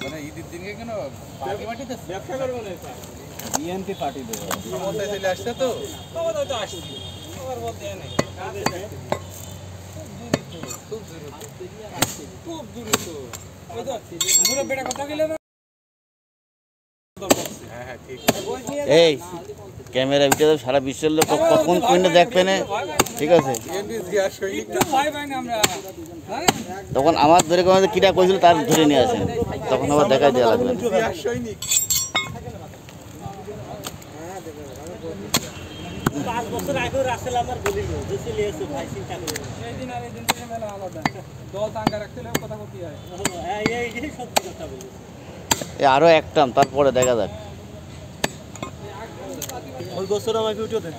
মানে ঈদের দিনকে কেন পার্টি মাটিতে ব্যবসা করবো না স্যার বিএনপি পার্টি দেবো ক্ষমতায় চলে আসছে তো ক্ষমতায় তো আসছে আমার বলতে নাই খুব দূর তো ওই তো পুরো বেটা কথা গেলে না হ্যাঁ হ্যাঁ ঠিক এই ক্যামেরা ভিডিও সারা বিশ্বের লোক কখন কোনটা দেখবে না ঠিক আছে তখন আমার ধরে কিটা কইছিল তার ধরে নিয়ে আসেন তখন আবার দেখাই দেওয়া লাগবে 5 বছর আগে রাসেল আমার বলি যে চলে এসে ভাই চিন্তা করে এই দিন আর এই দিন থেকে মেলা আলাদা দল টাঙ্গা রাখতে হলে কথা কইতে হয় হ্যাঁ এই সত্যি কথা বলি আরো একটাম তারপরে দেখা যাক ওই বছর আমাকে উঠো দেন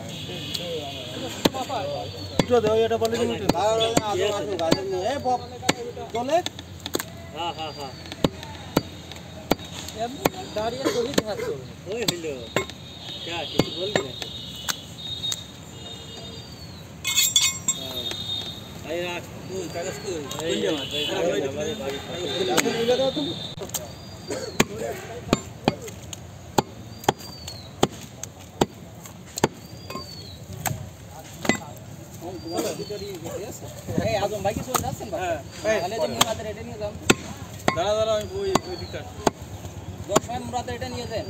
উঠো দে ওই এটা বলে দিন উঠো এ বাপ চলে হ্যাঁ হ্যাঁ হ্যাঁ দাঁড়িয়ে কই যাচ্ছ ওই হইলো কে কিছু বলবি না আই রাখ তুই কাগজ কই কই যা আমারে বাড়ি দাও তুমি এই আজম ভাই কি চলে যাচ্ছেন ভাই তাহলে যে মুরাদের এটা নিয়ে যান দাঁড়া দাঁড়া আমি ওই দিকটা 10 সময় মুরাদের এটা নিয়ে যান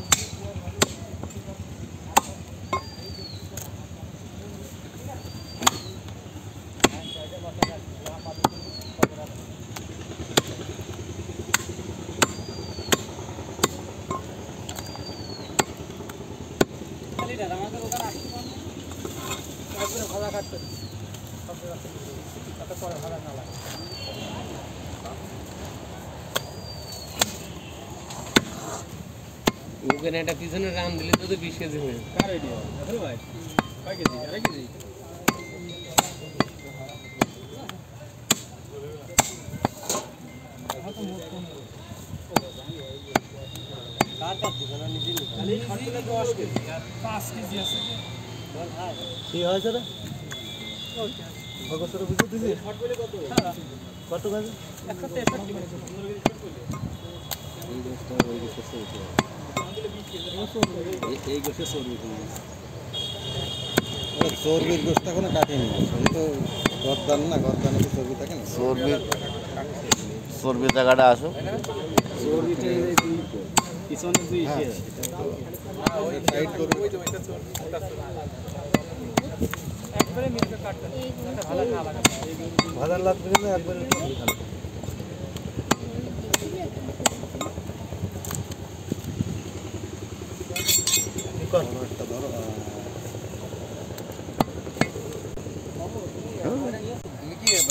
আমাদের দোকান আসতে পারবে তারপরে ভাড়া কাটতে তাতে পরে ভাড়া না লাগে ওখানে একটা পিছনে রাম দিলে তো 20 কেজি হয়ে কার আইডিয়া দেখো ভাই কয় কেজি আড়াই কেজি কার কাট দিবেন নিজে খালি খাটলে 10 কেজি আর 5 কেজি আছে কি হয়েছে রে ভগতরে বুঝে দিছি শর্ট বলে কত কত গাছে 163 মানে 15 কেজি শর্ট বলে এই গোছটা ওই গোছটা হইছে এই গোছটা চর্বি তুমি ওই চর্বির গোছটা কোনো কাটেনি এই তো গর্দান না গর্দানে তো চর্বি থাকে না চর্বি জায়গাটা আসো চর্বিটা এই দুই পিছনে দুই ইসে ওই সাইড করব ওই তো এটা চর্বি ওটা একবারে মিলকে কাটতে ভালো না লাগে ভালো লাগবে না একবারে ধরো